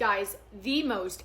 Guys, the most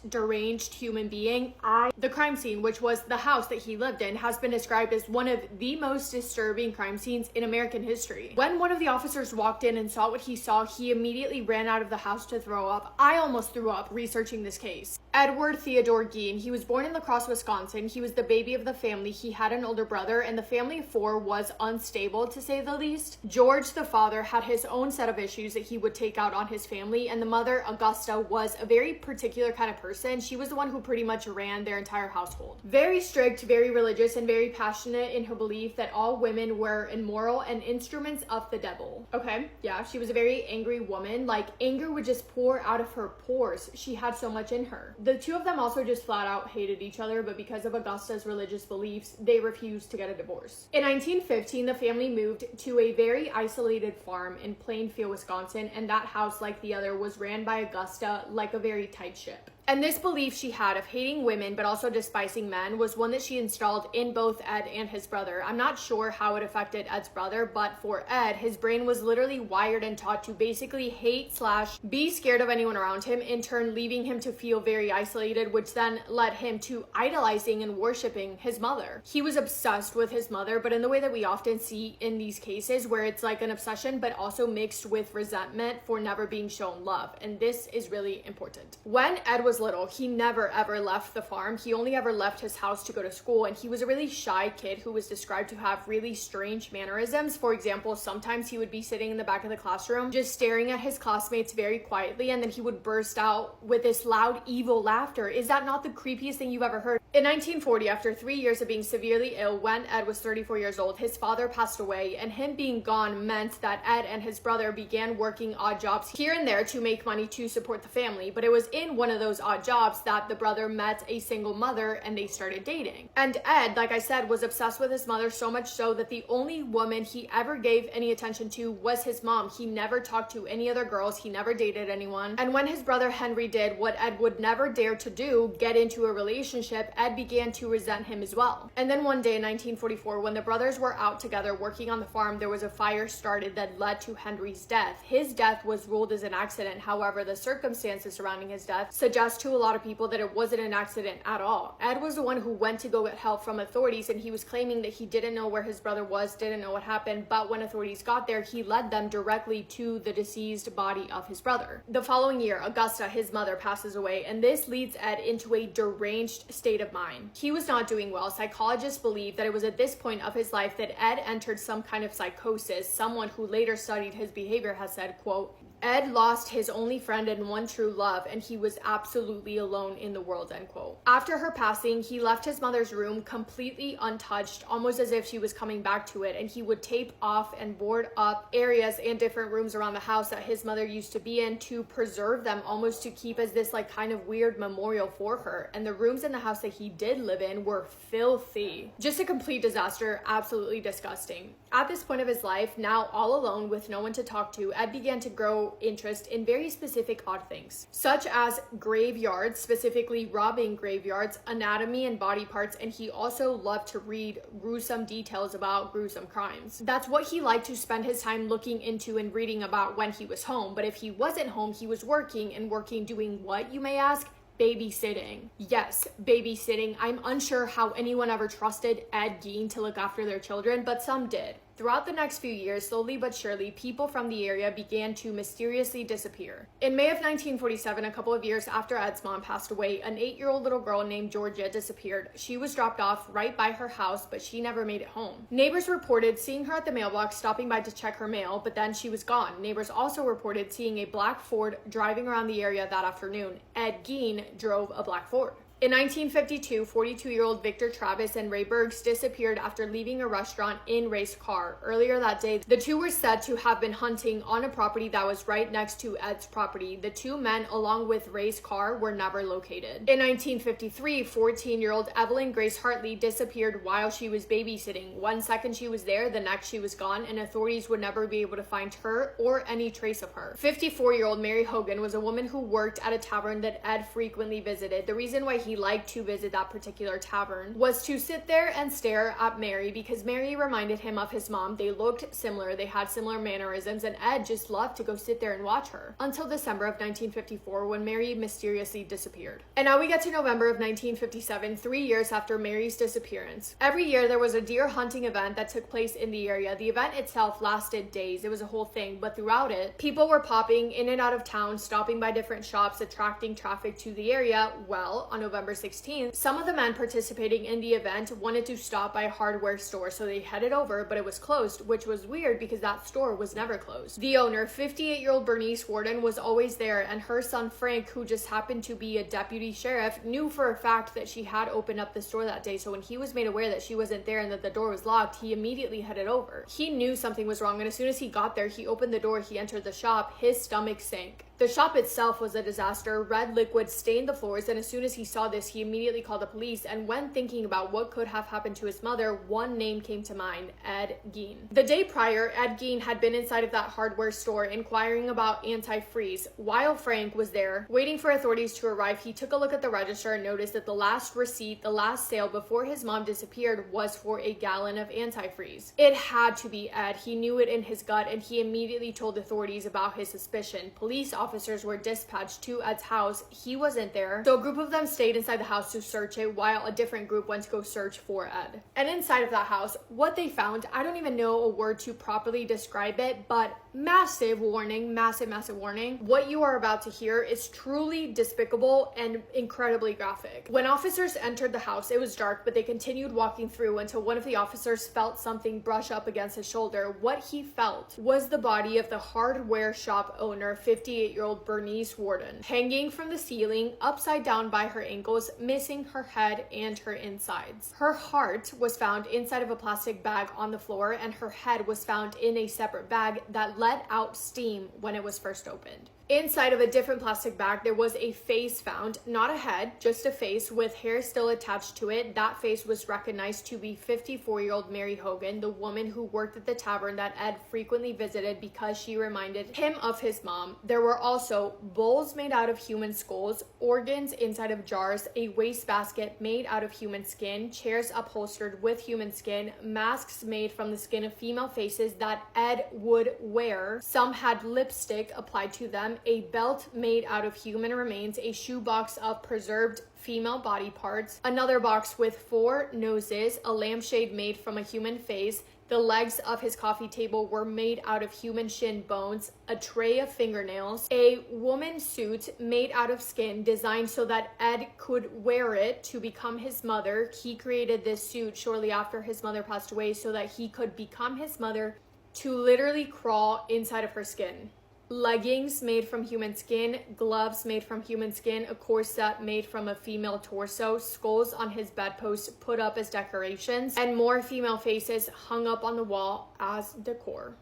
deranged human being. The crime scene, which was the house that he lived in, has been described as one of the most disturbing crime scenes in American history. When one of the officers walked in and saw what he saw, he immediately ran out of the house to throw up. I almost threw up researching this case. Edward Theodore Gein, he was born in La Crosse, Wisconsin. He was the baby of the family. He had an older brother, and the family of four was unstable, to say the least. George, the father, had his own set of issues that he would take out on his family, and the mother, Augusta, was a very particular kind of person. She was the one who pretty much ran their entire household. Very strict, very religious, and very passionate in her belief that all women were immoral and instruments of the devil. Okay, yeah, she was a very angry woman. Like, anger would just pour out of her pores. She had so much in her. The two of them also just flat out hated each other, but because of Augusta's religious beliefs, they refused to get a divorce. In 1915, the family moved to a very isolated farm in Plainfield, Wisconsin, and that house, like the other, was ran by Augusta like a very tight ship. And this belief she had of hating women but also despising men was one that she installed in both Ed and his brother. I'm not sure how it affected Ed's brother, but for Ed, his brain was literally wired and taught to basically hate / be scared of anyone around him, in turn leaving him to feel very isolated, which then led him to idolizing and worshiping his mother. He was obsessed with his mother, but in the way that we often see in these cases, where it's like an obsession but also mixed with resentment for never being shown love. And this is really important. When Ed was little, he never ever left the farm. He only ever left his house to go to school, and he was a really shy kid who was described to have really strange mannerisms. For example, sometimes he would be sitting in the back of the classroom just staring at his classmates very quietly, and then he would burst out with this loud, evil laughter. Is that not the creepiest thing you've ever heard? In 1940, after 3 years of being severely ill, when Ed was 34 years old, his father passed away, and him being gone meant that Ed and his brother began working odd jobs here and there to make money to support the family. But it was in one of those odd jobs that the brother met a single mother and they started dating. And Ed, like I said, was obsessed with his mother, so much so that the only woman he ever gave any attention to was his mom. He never talked to any other girls. He never dated anyone. And when his brother Henry did what Ed would never dare to do, get into a relationship, Ed began to resent him as well. And then one day in 1944, when the brothers were out together working on the farm, there was a fire started that led to Henry's death. His death was ruled as an accident. However, the circumstances surrounding his death suggest to a lot of people that it wasn't an accident at all. Ed was the one who went to go get help from authorities, and he was claiming that he didn't know where his brother was, didn't know what happened, but when authorities got there, he led them directly to the deceased body of his brother. The following year, Augusta, his mother, passes away, and this leads Ed into a deranged state of mind. He was not doing well. Psychologists believe that it was at this point of his life that Ed entered some kind of psychosis. Someone who later studied his behavior has said, quote, Ed lost his only friend and one true love, and he was absolutely alone in the world, end quote. After her passing, he left his mother's room completely untouched, almost as if she was coming back to it, and he would tape off and board up areas and different rooms around the house that his mother used to be in to preserve them, almost to keep as this like kind of weird memorial for her. And the rooms in the house that he did live in were filthy. Just a complete disaster, absolutely disgusting. At this point of his life, now all alone with no one to talk to, Ed began to grow interest in very specific odd things, such as graveyards, specifically robbing graveyards, anatomy and body parts, and he also loved to read gruesome details about gruesome crimes. That's what he liked to spend his time looking into and reading about when he was home. But if he wasn't home, he was working, and working doing what, you may ask? Babysitting. Yes, babysitting. I'm unsure how anyone ever trusted Ed Gein to look after their children, but some did. Throughout the next few years, slowly but surely, people from the area began to mysteriously disappear. In May of 1947, a couple of years after Ed's mom passed away, an 8-year-old little girl named Georgia disappeared. She was dropped off right by her house, but she never made it home. Neighbors reported seeing her at the mailbox stopping by to check her mail, but then she was gone. Neighbors also reported seeing a black Ford driving around the area that afternoon. Ed Gein drove a black Ford. In 1952, 42-year-old Victor Travis and Ray Bergs disappeared after leaving a restaurant in Ray's car. Earlier that day, the two were said to have been hunting on a property that was right next to Ed's property. The two men, along with Ray's car, were never located. In 1953, 14-year-old Evelyn Grace Hartley disappeared while she was babysitting. One second she was there, the next she was gone, and authorities would never be able to find her or any trace of her. 54-year-old Mary Hogan was a woman who worked at a tavern that Ed frequently visited. The reason why he he liked to visit that particular tavern was to sit there and stare at Mary because Mary reminded him of his mom. They looked similar, they had similar mannerisms, and Ed just loved to go sit there and watch her until December of 1954 when Mary mysteriously disappeared. And now we get to November of 1957, 3 years after Mary's disappearance. Every year there was a deer hunting event that took place in the area. The event itself lasted days. It was a whole thing, but throughout it, people were popping in and out of town, stopping by different shops, attracting traffic to the area. Well, on November 16th, some of the men participating in the event wanted to stop by a hardware store, so they headed over, but it was closed, which was weird because that store was never closed. The owner, 58-year-old Bernice Worden, was always there, and her son Frank, who just happened to be a deputy sheriff, knew for a fact that she had opened up the store that day. So when he was made aware that she wasn't there and that the door was locked, he immediately headed over. He knew something was wrong, and as soon as he got there, he opened the door, he entered the shop, his stomach sank. The shop itself was a disaster. Red liquid stained the floors, and as soon as he saw this, he immediately called the police. And when thinking about what could have happened to his mother, one name came to mind: Ed Gein. The day prior, Ed Gein had been inside of that hardware store inquiring about antifreeze. While Frank was there waiting for authorities to arrive, he took a look at the register and noticed that the last receipt, the last sale before his mom disappeared, was for a gallon of antifreeze. It had to be Ed. He knew it in his gut, and he immediately told authorities about his suspicion. Police officers were dispatched to Ed's house. He wasn't there, so a group of them stayed inside the house to search it, while a different group went to go search for Ed. And inside of that house, what they found, I don't even know a word to properly describe it, but massive warning, massive warning. What you are about to hear is truly despicable and incredibly graphic. When officers entered the house, it was dark, but they continued walking through until one of the officers felt something brush up against his shoulder. What he felt was the body of the hardware shop owner, 58-year-old Bernice Worden, hanging from the ceiling, upside down by her ankles, missing her head and her insides. Her heart was found inside of a plastic bag on the floor, and her head was found in a separate bag that let out steam when it was first opened. Inside of a different plastic bag, there was a face found, not a head, just a face with hair still attached to it. That face was recognized to be 54-year-old Mary Hogan, the woman who worked at the tavern that Ed frequently visited because she reminded him of his mom. There were also bowls made out of human skulls, organs inside of jars, a wastebasket made out of human skin, chairs upholstered with human skin, masks made from the skin of female faces that Ed would wear. Some had lipstick applied to them, a belt made out of human remains, a shoebox of preserved female body parts, another box with 4 noses, a lampshade made from a human face. The legs of his coffee table were made out of human shin bones, a tray of fingernails, a woman's suit made out of skin designed so that Ed could wear it to become his mother. He created this suit shortly after his mother passed away so that he could become his mother, to literally crawl inside of her skin. Leggings made from human skin, gloves made from human skin, a corset made from a female torso, skulls on his bedpost put up as decorations, and more female faces hung up on the wall as decor.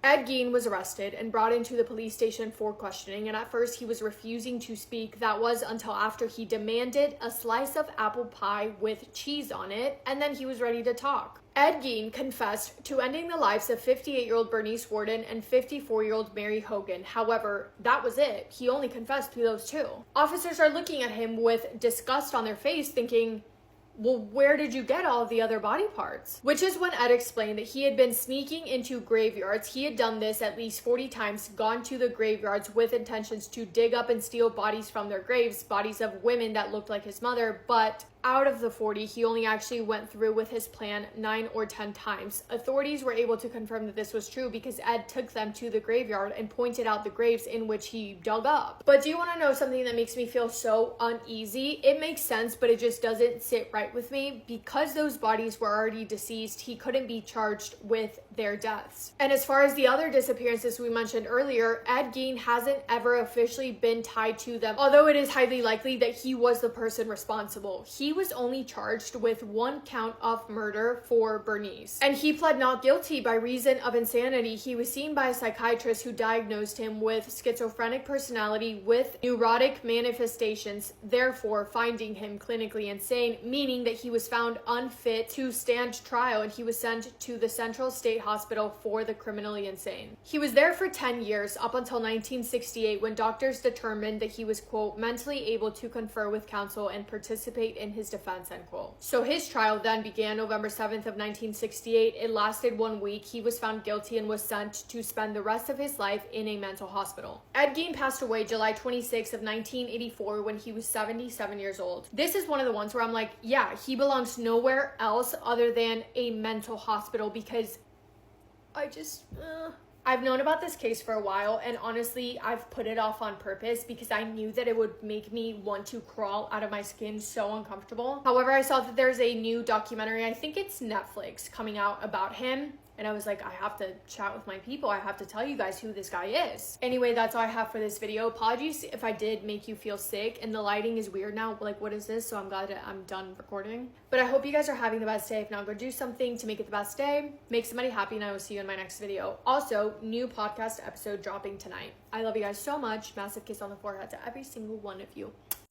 Ed Gein was arrested and brought into the police station for questioning, and at first he was refusing to speak. That was until after he demanded a slice of apple pie with cheese on it, and then he was ready to talk. Ed Gein confessed to ending the lives of 58-year-old Bernice Worden and 54-year-old Mary Hogan. However, that was it. He only confessed to those two. Officers are looking at him with disgust on their face, thinking, well, where did you get all of the other body parts? Which is when Ed explained that he had been sneaking into graveyards. He had done this at least 40 times, gone to the graveyards with intentions to dig up and steal bodies from their graves, bodies of women that looked like his mother, but out of the 40, he only actually went through with his plan 9 or 10 times. Authorities were able to confirm that this was true because Ed took them to the graveyard and pointed out the graves in which he dug up. But do you want to know something that makes me feel so uneasy? It makes sense, but it just doesn't sit right with me. Because those bodies were already deceased, he couldn't be charged with their deaths. And as far as the other disappearances we mentioned earlier, Ed Gein hasn't ever officially been tied to them, although it is highly likely that he was the person responsible. He was only charged with 1 count of murder for Bernice, and he pled not guilty by reason of insanity. He was seen by a psychiatrist who diagnosed him with schizophrenic personality with neurotic manifestations, therefore finding him clinically insane, meaning that he was found unfit to stand trial, and he was sent to the Central State hospital for the criminally insane. He was there for 10 years up until 1968 when doctors determined that he was, quote, mentally able to confer with counsel and participate in his defense, end quote. So his trial then began November 7th of 1968. It lasted 1 week. He was found guilty and was sent to spend the rest of his life in a mental hospital. Ed Gein passed away July 26th of 1984 when he was 77 years old. This is one of the ones where I'm like, yeah, he belongs nowhere else other than a mental hospital, because I've known about this case for a while, and honestly, I've put it off on purpose because I knew that it would make me want to crawl out of my skin, so uncomfortable. However, I saw that there's a new documentary, I think it's Netflix, coming out about him. And I was like, I have to chat with my people. I have to tell you guys who this guy is. Anyway, that's all I have for this video. Apologies if I did make you feel sick and the lighting is weird now. Like, what is this? So I'm glad that I'm done recording. But I hope you guys are having the best day. If not, go do something to make it the best day. Make somebody happy, and I will see you in my next video. Also, new podcast episode dropping tonight. I love you guys so much. Massive kiss on the forehead to every single one of you.